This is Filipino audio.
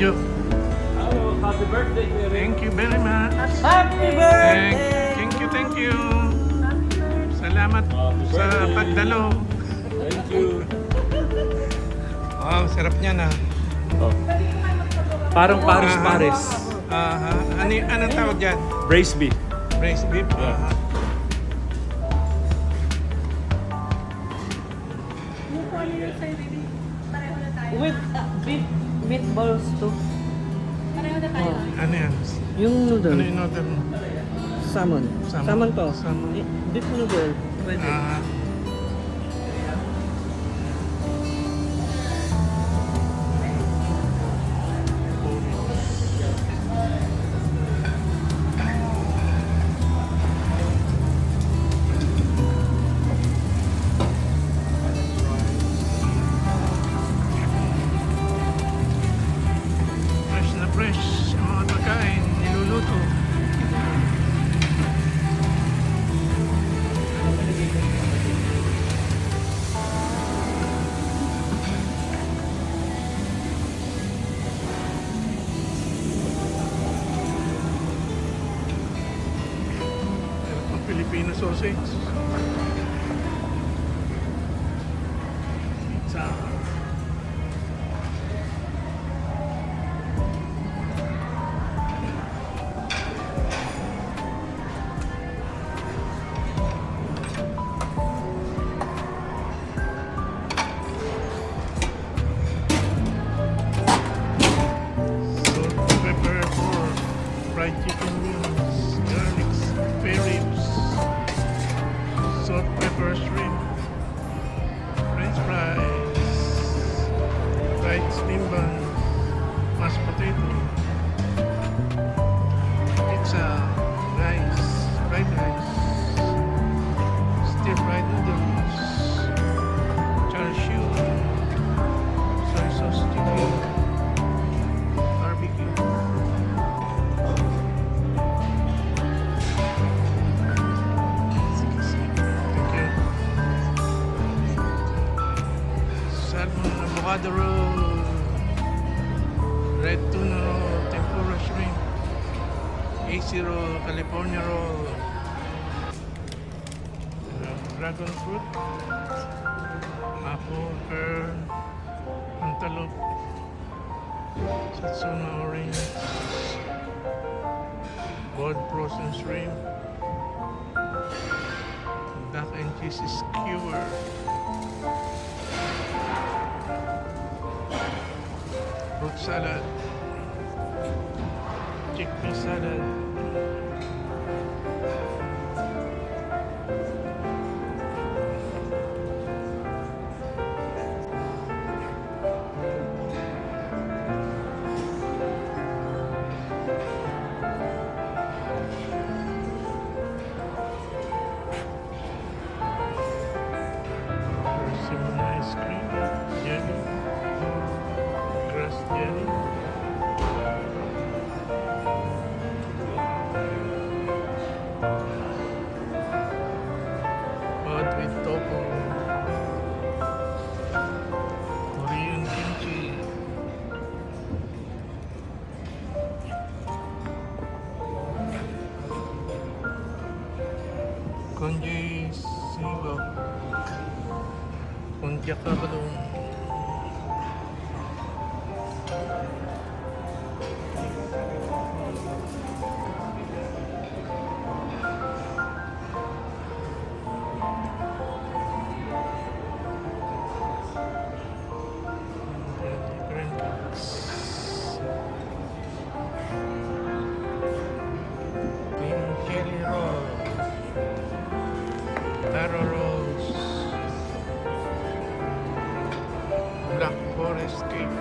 video. Oh, happy birthday, Kuya Rick. Thank you very much. Happy birthday! Thank you. Salamat sa pagdalo. Thank you. Wow, sarap niya na. Oh. Parang Paris. Aha. Anong tawag dyan? Braised beef. Braised beef? Yeah. Aha. With beef meatballs too. Pareho na tayo. Ano yan? Yung noodle. Ano yung order mo? Salmon. Salmon. Salmon to. Salmon. Beef noodle. Pwede. Fresh na fresh ang mga pagkain, niluluto. Sarap ng Filipino sausage. Pizza. Salt, pepper, pork, fried chicken wings, garlic, spare ribs, salt, pepper, shrimp, french fries, fried steam bun, mashed potato, pizza, rice, fried rice, stir-fried noodles, char siu, soy sauce chicken, barbecue. Thank you. Salmon avocado roll, red tuna roll, tempura shrimp, AC roll, California roll, dragon fruit, apple, pear, antelope, Satsuma orange, boiled frozen shrimp, duck and cheese skewer, fruit salad, chickpea salad, persimmon ice cream, jelly, grass jelly, hot with tofu, Korean kimchi, congee siwak, konjac balloon, different green chili roll, taro rolls, black forest cake,